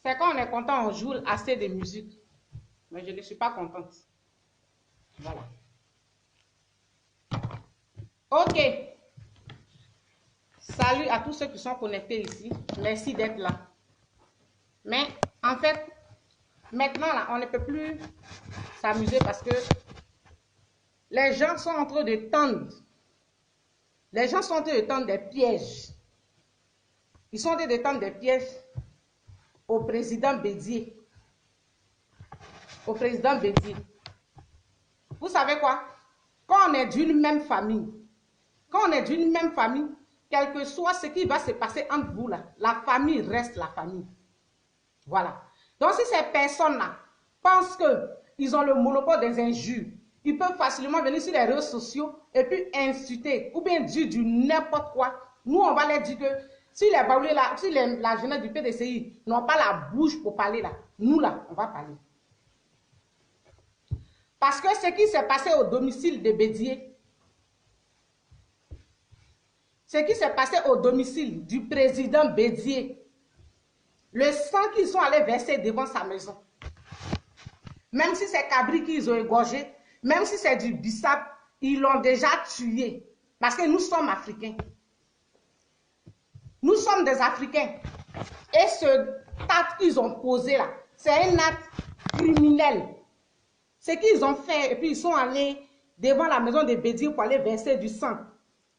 C'est quand on est content, on joue assez de musique. Mais je ne suis pas contente. Voilà. Ok. Salut à tous ceux qui sont connectés ici. Merci d'être là. Mais en fait, maintenant, là, on ne peut plus s'amuser parce que les gens sont en train de tendre. Les gens sont en train de tendre des pièges. Ils sont en train de tendre des pièges au président Bédié. Au président Bédié. Vous savez quoi? Quand on est d'une même famille, quel que soit ce qui va se passer entre vous là, la famille reste la famille. Voilà. Donc si ces personnes-là pensent qu'ils ont le monopole des injures, ils peuvent facilement venir sur les réseaux sociaux et puis insulter ou bien dire du n'importe quoi. Nous, on va leur dire que si les baoulés là, si la jeunesse du PDCI n'ont pas la bouche pour parler là, nous là, on va parler. Parce que ce qui s'est passé au domicile de Bédié, ce qui s'est passé au domicile du président Bédié, le sang qu'ils sont allés verser devant sa maison, même si c'est cabri qu'ils ont égorgé, même si c'est du bissap, ils l'ont déjà tué. Parce que nous sommes Africains. Nous sommes des Africains. Et ce acte qu'ils ont posé là, c'est un acte criminel. Ce qu'ils ont fait, et puis ils sont allés devant la maison de Bédié pour aller verser du sang.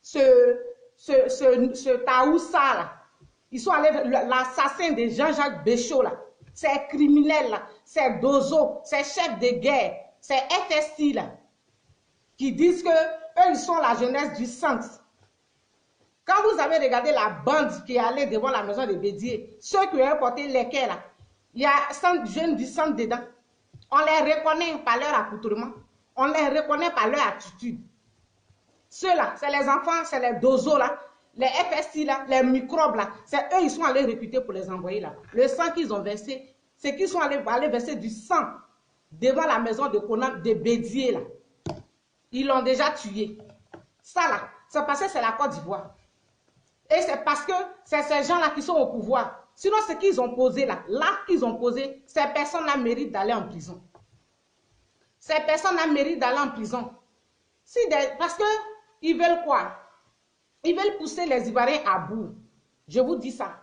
Ce Taoussa là, ils sont allés, l'assassin de Jean-Jacques Béchaud là, c'est criminel là, c'est Dozo, c'est chef de guerre, c'est FSI là, qui disent que eux ils sont la jeunesse du sang. Quand vous avez regardé la bande qui est allée devant la maison de Bédié, ceux qui ont porté les quais là, il y a 100 jeunes du sang dedans. On les reconnaît par leur accoutrement, on les reconnaît par leur attitude. Ceux-là, c'est les enfants, c'est les dozos là, les FSI là, les microbes là, c'est eux ils sont allés recruter pour les envoyer là. Le sang qu'ils ont versé, c'est qu'ils sont allés verser du sang devant la maison de Konam, de Bédié là. Ils l'ont déjà tué. Ça là, c'est parce que c'est la Côte d'Ivoire. Et c'est parce que c'est ces gens-là qui sont au pouvoir. Sinon, ce qu'ils ont posé là, l'acte qu'ils ont posé, ces personnes-là méritent d'aller en prison. Ces personnes-là méritent d'aller en prison. Parce qu'ils veulent quoi? Ils veulent pousser les Ivoiriens à bout. Je vous dis ça.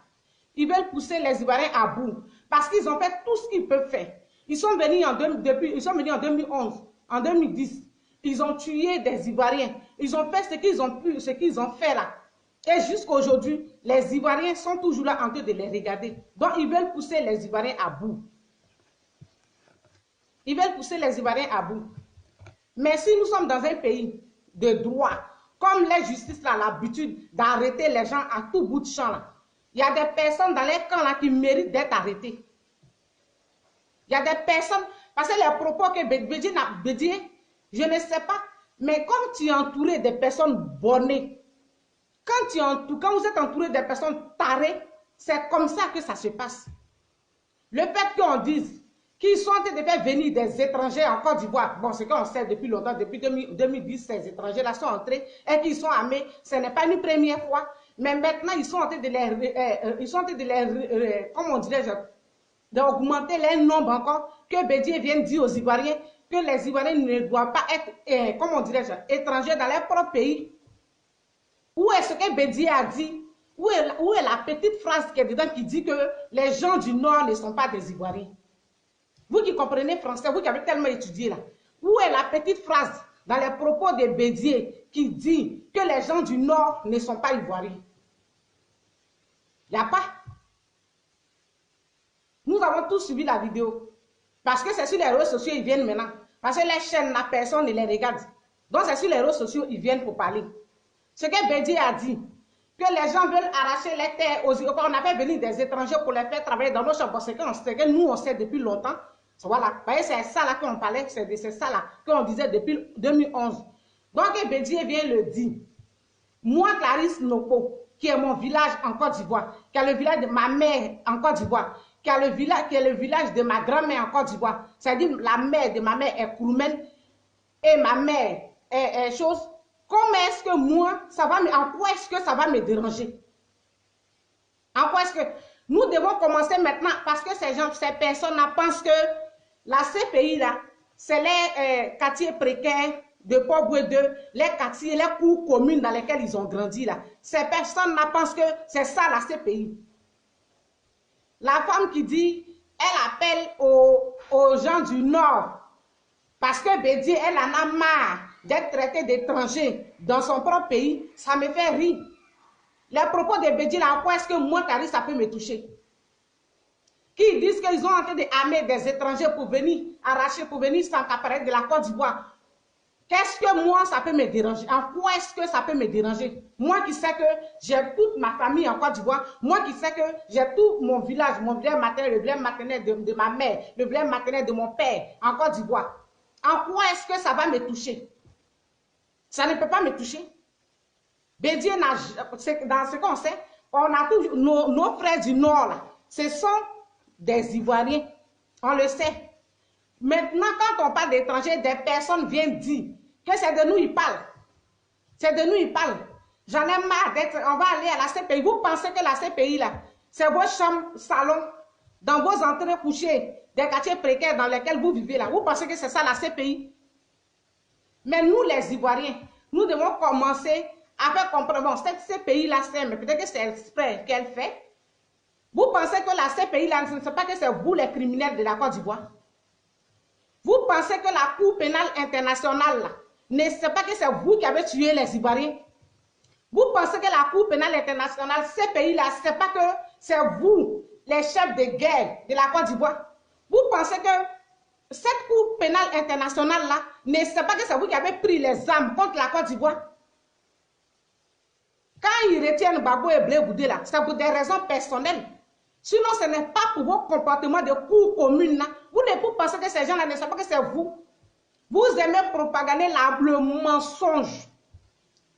Ils veulent pousser les Ivoiriens à bout. Parce qu'ils ont fait tout ce qu'ils peuvent faire. Ils sont venus en 2011, en 2010. Ils ont tué des Ivoiriens. Ils ont fait ce qu'ils ont pu, ce qu'ils ont fait là. Et jusqu'à aujourd'hui, les Ivoiriens sont toujours là en train de les regarder. Donc, ils veulent pousser les Ivoiriens à bout. Ils veulent pousser les Ivoiriens à bout. Mais si nous sommes dans un pays de droit, comme la justice a l'habitude d'arrêter les gens à tout bout de champ, là, il y a des personnes dans les camps là, qui méritent d'être arrêtées. Il y a des personnes, parce que les propos que Bédié, je ne sais pas, mais comme tu es entouré de personnes bornées, quand vous êtes entouré de personnes tarées, c'est comme ça que ça se passe. Le fait qu'on dise qu'ils sont en train de faire venir des étrangers en Côte d'Ivoire, bon, c'est qu'on sait depuis longtemps, depuis 2010, ces étrangers-là sont entrés et qu'ils sont armés, ce n'est pas une première fois, mais maintenant, ils sont en train de les, comment dirais-je, d'augmenter leur nombre encore, que Bédié vienne dire aux Ivoiriens que les Ivoiriens ne doivent pas être, comment dirais-je, étrangers dans leur propre pays. Où est-ce que Bédié a dit? Où est la petite phrase qui est dedans qui dit que les gens du Nord ne sont pas des Ivoiriens? Vous qui comprenez français, vous qui avez tellement étudié là, où est la petite phrase dans les propos de Bédié qui dit que les gens du Nord ne sont pas Ivoiriens? Il n'y a pas. Nous avons tous suivi la vidéo. Parce que c'est sur les réseaux sociaux, ils viennent maintenant. Parce que les chaînes, la personne ne les regarde. Donc c'est sur les réseaux sociaux, ils viennent pour parler. Ce que Bédié a dit, que les gens veulent arracher les terres aux Ivoiriens. On a fait venir des étrangers pour les faire travailler dans nos champs. C'est que nous, on sait depuis longtemps. Voilà. C'est ça là qu'on parlait, c'est ça là qu'on disait depuis 2011. Donc Bédié vient le dire. Moi, Clarisse Noko, qui est mon village en Côte d'Ivoire, qui est le village de ma mère en Côte d'Ivoire, qui est le village de ma grand-mère en Côte d'Ivoire, c'est-à-dire la mère de ma mère est Kouroumen et ma mère est chose. Comment est-ce que moi, en quoi est-ce que ça va me déranger? En quoi est-ce que, Nous devons commencer maintenant parce que ces personnes pensent que la CPI, là, c'est les quartiers précaires de Port-Boué 2, les quartiers, les cours communes dans lesquels ils ont grandi. Là. Ces personnes-là pensent que c'est ça la CPI. La femme qui dit, elle appelle aux gens du Nord parce que Bédié, elle en a marre d'être traitée d'étranger dans son propre pays. Ça me fait rire. Les propos de Bédié, là, pourquoi est-ce que moi, Kari, ça peut me toucher? Qui disent qu'ils ont en train d'armer des étrangers pour venir arracher, pour venir s'encaparer de la Côte d'Ivoire. Qu'est-ce que moi, ça peut me déranger? En quoi est-ce que ça peut me déranger? Moi qui sais que j'ai toute ma famille en Côte d'Ivoire, moi qui sais que j'ai tout mon village maternel, le village maternel de ma mère, le village maternel de mon père en Côte d'Ivoire. En quoi est-ce que ça va me toucher? Ça ne peut pas me toucher. Bédié, dans ce qu'on sait, on a toujours nos frères du Nord, là, ce sont des Ivoiriens, on le sait. Maintenant, quand on parle d'étrangers, des personnes viennent dire que c'est de nous ils parlent. C'est de nous ils parlent. J'en ai marre d'être, on va aller à la CPI. Vous pensez que la CPI, là, c'est vos chambres, salons, dans vos entrées couchées, des quartiers précaires dans lesquels vous vivez là. Vous pensez que c'est ça la CPI? Mais nous, les Ivoiriens, nous devons commencer à faire comprendre, bon, cette CPI-là, mais peut-être que c'est exprès qu'elle fait. Vous pensez que la CPI-là, ce ne sait pas que c'est vous les criminels de la Côte d'Ivoire? Vous pensez que la Cour pénale internationale, là, ne sait pas que c'est vous qui avez tué les Ivoiriens? Vous pensez que la Cour pénale internationale, ces pays-là, ce n'est pas que c'est vous, les chefs de guerre de la Côte d'Ivoire? Vous pensez que cette Cour pénale internationale-là ne sait pas que c'est vous qui avez pris les armes contre la Côte d'Ivoire? Quand ils retiennent Babo et Blé Goudé, là, c'est pour des raisons personnelles. Sinon, ce n'est pas pour vos comportements de cours communes. Vous ne pouvez penser que ces gens-là ne savent pas que c'est vous. Vous aimez propagander le mensonge.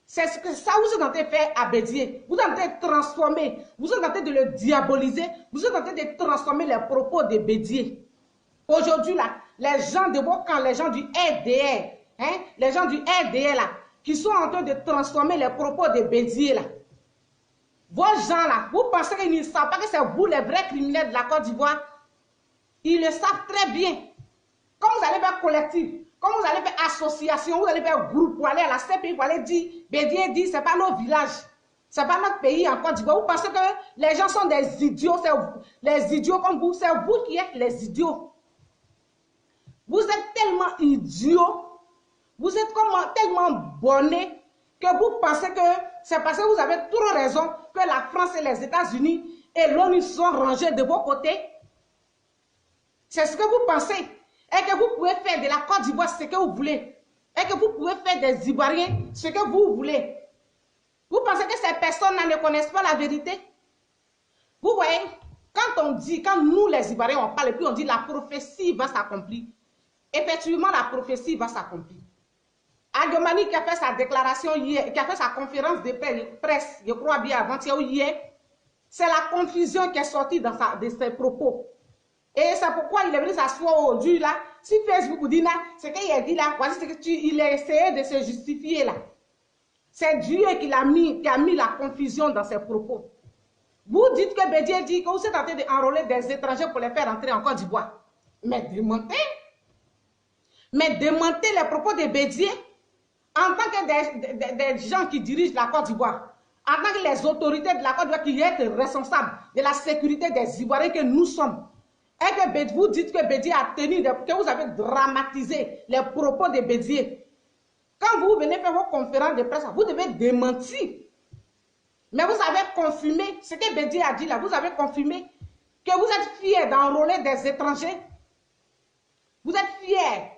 C'est ce que ça vous êtes en train de faire à Bédié. Vous êtes en train de transformer. Vous êtes en train de le diaboliser. Vous êtes en train de transformer les propos de Bédié. Aujourd'hui, là, les gens de vos camps, les gens du RDR, hein, les gens du RDR, là, qui sont en train de transformer les propos de Bédié, là. Vos gens là, vous pensez qu'ils ne savent pas que c'est vous les vrais criminels de la Côte d'Ivoire? Ils le savent très bien. Comme vous allez faire collectif, comme vous allez faire association, vous allez faire groupe pour aller à la CPI, pour aller dire, Bédié dit, ce n'est pas nos villages, ce n'est pas notre pays en Côte d'Ivoire. Vous pensez que les gens sont des idiots, les idiots comme vous, c'est vous qui êtes les idiots. Vous êtes tellement idiots, vous êtes tellement bonnés que vous pensez que c'est parce que vous avez trop raison que la France et les États-Unis et l'ONU sont rangés de vos côtés. C'est ce que vous pensez. Et que vous pouvez faire de la Côte d'Ivoire ce que vous voulez. Et que vous pouvez faire des Ivoiriens ce que vous voulez. Vous pensez que ces personnes-là ne connaissent pas la vérité? Vous voyez, quand on dit, quand nous les Ivoiriens on parle et puis on dit la prophétie va s'accomplir. Effectivement, la prophétie va s'accomplir. Adomani qui a fait sa déclaration hier, qui a fait sa conférence de presse, je crois bien avant-hier ou hier, c'est la confusion qui est sortie de ses propos. Et c'est pourquoi il est venu s'asseoir aujourd'hui là. Si Facebook vous dit là, ce qu'il a dit là, voici ce que il a essayé de se justifier là. C'est Dieu qui a mis la confusion dans ses propos. Vous dites que Bédié dit que vous êtes en train d'enrôler des étrangers pour les faire entrer en Côte d'Ivoire. Mais démentez les propos de Bédié. En tant que des gens qui dirigent la Côte d'Ivoire, en tant que les autorités de la Côte d'Ivoire qui sont responsables de la sécurité des Ivoiriens que nous sommes, et que vous dites que Bédié a tenu, que vous avez dramatisé les propos de Bédié. Quand vous venez faire vos conférences de presse, vous devez démentir. Mais vous avez confirmé ce que Bédié a dit là, vous avez confirmé que vous êtes fiers d'enrôler des étrangers. Vous êtes fiers.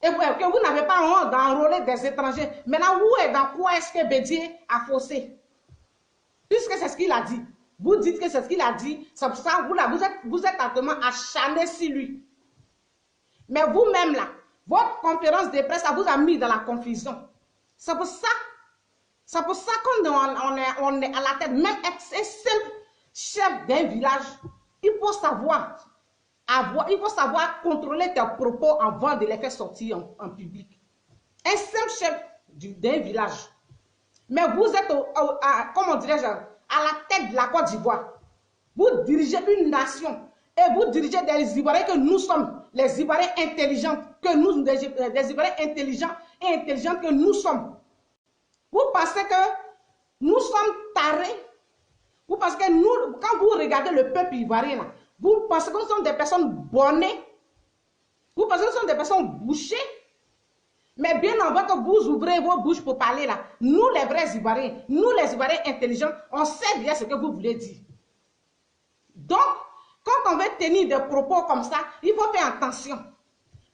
Et que vous n'avez pas honte d'enrôler des étrangers. Maintenant, dans quoi est-ce que Bédié a faussé? Puisque c'est ce qu'il a dit. Vous dites que c'est ce qu'il a dit. C'est pour ça que vous êtes actuellement acharné sur lui. Mais vous-même là, votre conférence de presse, ça vous a mis dans la confusion. C'est pour ça qu'on est à la tête. Même être un seul chef d'un village, il faut savoir contrôler tes propos avant de les faire sortir en public. Un seul chef d'un village. Mais vous êtes, comment dirais-je, à la tête de la Côte d'Ivoire. Vous dirigez une nation et vous dirigez des Ivoiriens que nous sommes, les Ivoiriens intelligents, que nous, des Ivoiriens intelligents et intelligentes que nous sommes. Vous pensez que nous sommes tarés? Vous pensez que nous, quand vous regardez le peuple ivoirien, là, vous pensez que nous sommes des personnes bonnées? Vous pensez que nous sommes des personnes bouchées? Mais bien avant que vous ouvrez vos bouches pour parler là, nous les vrais Ivoiriens, nous les Ivoiriens intelligents, on sait bien ce que vous voulez dire. Donc, quand on veut tenir des propos comme ça, il faut faire attention.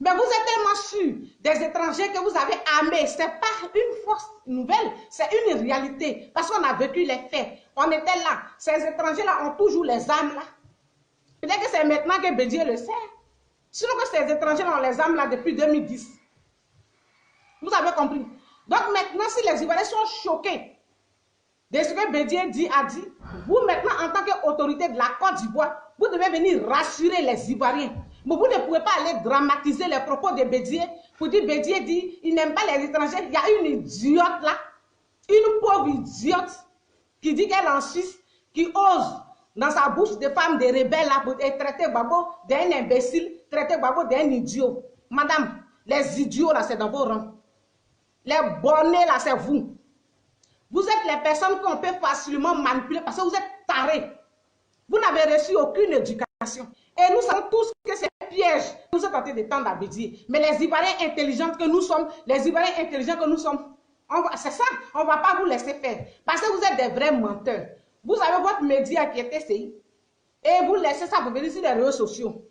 Mais vous êtes tellement sûr des étrangers que vous avez armés. Ce n'est pas une force nouvelle, c'est une réalité. Parce qu'on a vécu les faits. On était là. Ces étrangers-là ont toujours les armes là. Peut-être que c'est maintenant que Bédier le sait. Sinon que ces étrangers-là ont les armes là depuis 2010. Vous avez compris. Donc maintenant, si les Ivoiriens sont choqués de ce que Bédier a dit, vous maintenant en tant qu'autorité de la Côte d'Ivoire, vous devez venir rassurer les Ivoiriens. Mais vous ne pouvez pas aller dramatiser les propos de Bédier pour dire Bédier dit il n'aime pas les étrangers. Il y a une idiote là, une pauvre idiote qui dit qu'elle est en Suisse, qui ose dans sa bouche de femme de rebelle là pour traiter Gbagbo d'un imbécile, traiter Gbagbo d'un idiot. Madame, les idiots là c'est dans vos rangs. Les bonnets là c'est vous. Vous êtes les personnes qu'on peut facilement manipuler parce que vous êtes tarés. Vous n'avez reçu aucune éducation. Et nous savons tous que c'est un piège que nous sommes en train de tendre à Bédier. Mais les Ivoiriens intelligents que nous sommes, les Ivoiriens intelligents que nous sommes, c'est ça, on ne va pas vous laisser faire. Parce que vous êtes des vrais menteurs. Vous avez votre média qui est TCI et vous laissez ça pour venir sur les réseaux sociaux.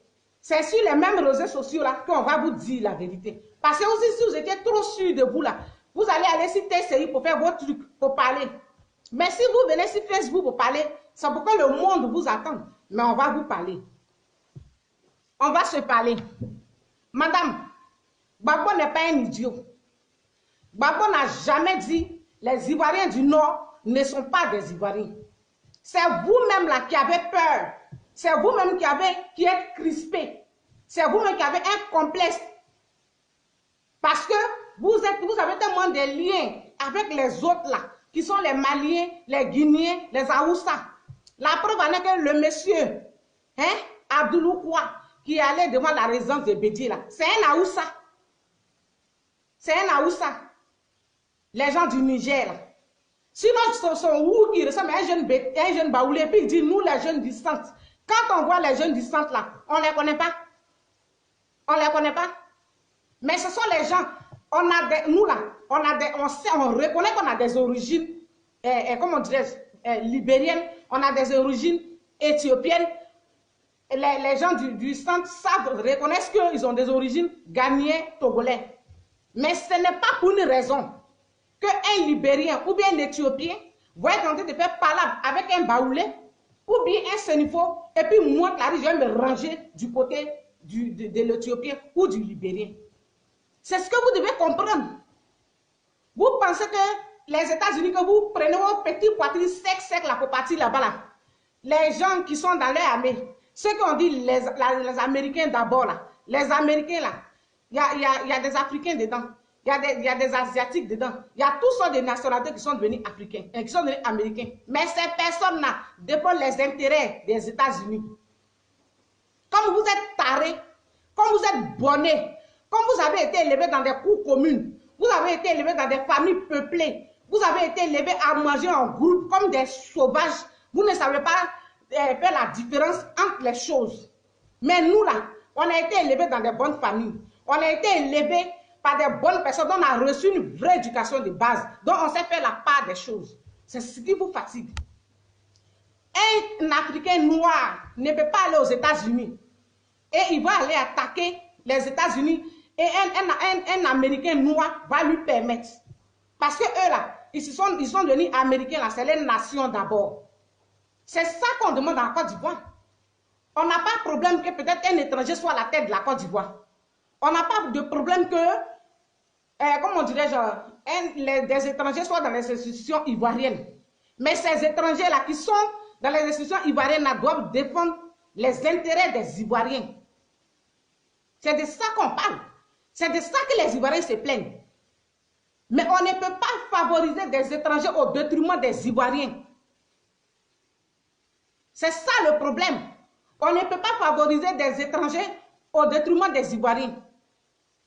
C'est sur les mêmes réseaux sociaux là qu'on va vous dire la vérité. Parce que aussi, si vous étiez trop sûr de vous là, vous allez aller sur TCI pour faire votre truc, pour parler. Mais si vous venez sur Facebook pour parler, c'est pourquoi le monde vous attend. Mais on va vous parler. On va se parler. Madame, Gbagbo n'est pas un idiot. Gbagbo n'a jamais dit les Ivoiriens du Nord ne sont pas des Ivoiriens. C'est vous-même là qui avez peur. C'est vous-même qui êtes crispé. C'est vous-même qui avez un complexe. Parce que vous avez tellement de liens avec les autres là, qui sont les Maliens, les Guinéens, les Aoussa. La preuve en est que le monsieur, Abdoulou Koua, qui est allé devant la résidence de Bédier là, c'est un Aoussa. C'est un Aoussa. Les gens du Niger là. Sinon, son ou qui ressemble à un jeune baoulé, puis il dit nous les jeunes du centre. Quand on voit les jeunes du centre là, on ne les connaît pas. On ne les connaît pas. Mais ce sont les gens, nous là, on reconnaît qu'on a des origines, comment dirais-je, libériennes, on a des origines éthiopiennes. Les gens du centre savent, reconnaissent qu'ils ont des origines ghanéennes, togolais. Mais ce n'est pas pour une raison qu'un Libérien ou bien un Éthiopien va être en train de faire palabre avec un Baoulé ou bien un Sénifo et puis moi, je vais me ranger du côté de l'Éthiopien ou du Libérien. C'est ce que vous devez comprendre. Vous pensez que les États-Unis, que vous prenez vos petits poitrines secs là pour partir là-bas là. Les gens qui sont dans leur armée, ceux qui ont dit les Américains d'abord là, les Américains là, il y a des Africains dedans. Il y a des Asiatiques dedans. Il y a tous sortes de nationalités qui sont devenus africains, qui sont devenus américains. Mais ces personnes-là dépendent les intérêts des États-Unis. Comme vous êtes tarés, comme vous êtes bonnés, comme vous avez été élevés dans des cours communes, vous avez été élevés dans des familles peuplées, vous avez été élevés à manger en groupe comme des sauvages, vous ne savez pas faire la différence entre les choses. Mais nous là, on a été élevés dans des bonnes familles. On a été élevés par des bonnes personnes dont on a reçu une vraie éducation de base, dont on sait faire la part des choses. C'est ce qui vous fatigue. Un Africain noir ne peut pas aller aux États-Unis et il va aller attaquer les États-Unis et un Américain noir va lui permettre. Parce que eux là, ils sont devenus Américains là, c'est les nations d'abord. C'est ça qu'on demande dans la Côte d'Ivoire. On n'a pas de problème que peut-être un étranger soit à la tête de la Côte d'Ivoire. On n'a pas de problème que, comment dirais-je, des étrangers soient dans les institutions ivoiriennes. Mais ces étrangers-là qui sont dans les institutions ivoiriennes là, doivent défendre les intérêts des Ivoiriens. C'est de ça qu'on parle. C'est de ça que les Ivoiriens se plaignent. Mais on ne peut pas favoriser des étrangers au détriment des Ivoiriens. C'est ça le problème. On ne peut pas favoriser des étrangers au détriment des Ivoiriens.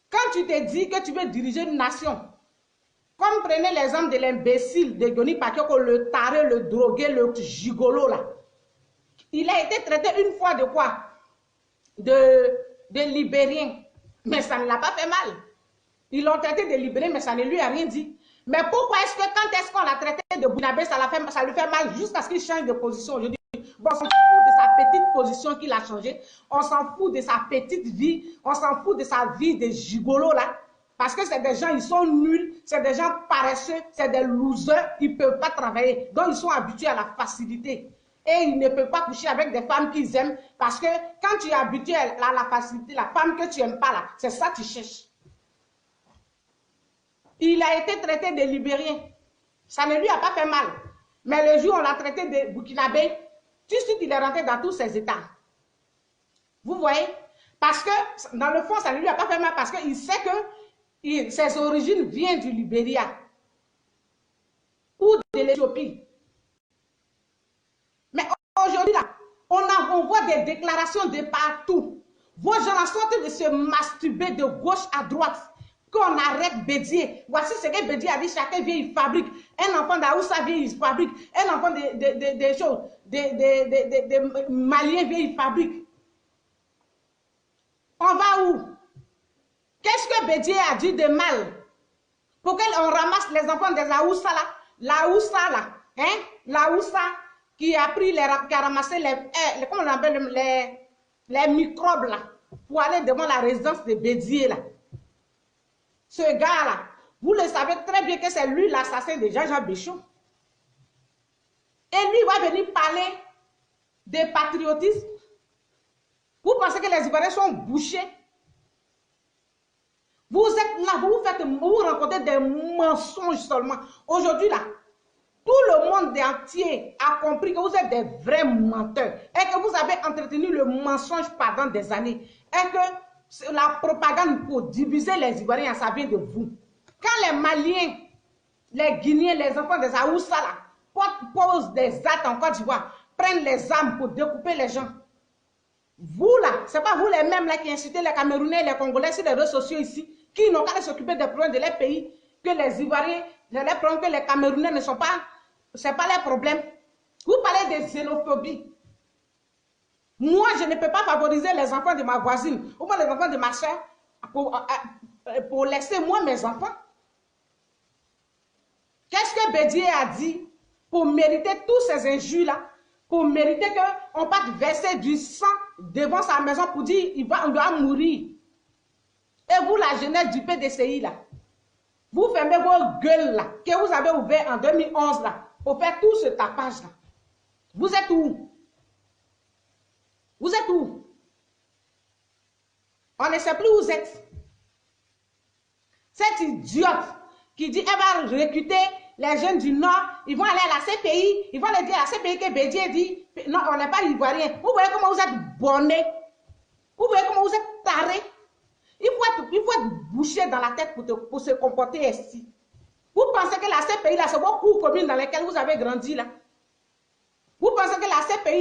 Quand tu te dis que tu veux diriger une nation, comme prenez l'exemple de l'imbécile de Goni Pakioko, le taré, le drogué, le gigolo là. Il a été traité une fois de quoi? De Libérien. Mais ça ne l'a pas fait mal. Ils l'ont traité de Libérien, mais ça ne lui a rien dit. Mais pourquoi est-ce que quand est-ce qu'on l'a traité de Bounabé, ça lui fait mal jusqu'à ce qu'il change de position aujourd'hui? Bon, on s'en fout de sa petite position qu'il a changé. On s'en fout de sa petite vie. On s'en fout de sa vie de gigolo là. Parce que c'est des gens, ils sont nuls. C'est des gens paresseux. C'est des losers. Ils ne peuvent pas travailler. Donc, ils sont habitués à la facilité. Et ils ne peuvent pas coucher avec des femmes qu'ils aiment. Parce que quand tu es habitué à la facilité, la femme que tu n'aimes pas là, c'est ça que tu cherches. Il a été traité de Libérien. Ça ne lui a pas fait mal. Mais le jour où on l'a traité de Burkinabé, tout de suite, il est rentré dans tous ses états. Vous voyez? Parce que, dans le fond, ça ne lui a pas fait mal parce qu'il sait que ses origines viennent du Libéria ou de l'Éthiopie. Mais aujourd'hui, là, on voit des déclarations de partout. Vos gens sont en train de se masturber de gauche à droite. Qu'on arrête Bédié. Voici ce que Bédié a dit. Chacun vient, il fabrique. Un enfant d'Aoussa vient, il fabrique. Un enfant des choses, des Maliens vient, il fabrique. On va où? Qu'est-ce que Bédié a dit de mal? Pour qu'on ramasse les enfants des Aoussa là? L'Aoussa là. Hein? L'Aoussa qui a pris qui a ramassé comment on appelle les microbes là. Pour aller devant la résidence de Bédié là. Ce gars-là, vous le savez très bien que c'est lui l'assassin de Jean-Jacques Béchot. Et lui va venir parler de patriotisme. Vous pensez que les Ivoiriens sont bouchés? Vous êtes là, vous rencontrez des mensonges seulement. Aujourd'hui, là, tout le monde entier a compris que vous êtes des vrais menteurs et que vous avez entretenu le mensonge pendant des années. Et que la propagande pour diviser les Ivoiriens, ça vient de vous. Quand les Maliens, les Guinéens, les enfants des Aoussa posent des actes en Côte d'Ivoire, prennent les armes pour découper les gens. Vous là, ce n'est pas vous les mêmes là qui incitez les Camerounais et les Congolais sur les réseaux sociaux ici, qui n'ont qu'à s'occuper des problèmes de leur pays, que les Ivoiriens, les problèmes que les Camerounais ne sont pas, ce n'est pas leur problème. Vous parlez de xénophobie. Moi, je ne peux pas favoriser les enfants de ma voisine ou les enfants de ma soeur pour laisser moi mes enfants. Qu'est-ce que Bédié a dit pour mériter tous ces injures-là, pour mériter qu'on parte verser du sang devant sa maison pour dire qu'il va mourir. Et vous, la jeunesse du PDCI, là, vous fermez vos gueules là, que vous avez ouvert en 2011 là, pour faire tout ce tapage là. Vous êtes où? Vous êtes où? On ne sait plus où vous êtes. Cette idiote qui dit qu'elle va recruter les jeunes du Nord, ils vont aller à la CPI, ils vont aller dire à la CPI que Bédié dit, non, on n'est pas ivoirien. Vous voyez comment vous êtes bonnés? Vous voyez comment vous êtes tarés? Il faut être bouché dans la tête pour se comporter ainsi. Vous pensez que la CPI, là, c'est vos cours communes dans lesquelles vous avez grandi, là? Vous pensez que la CPI,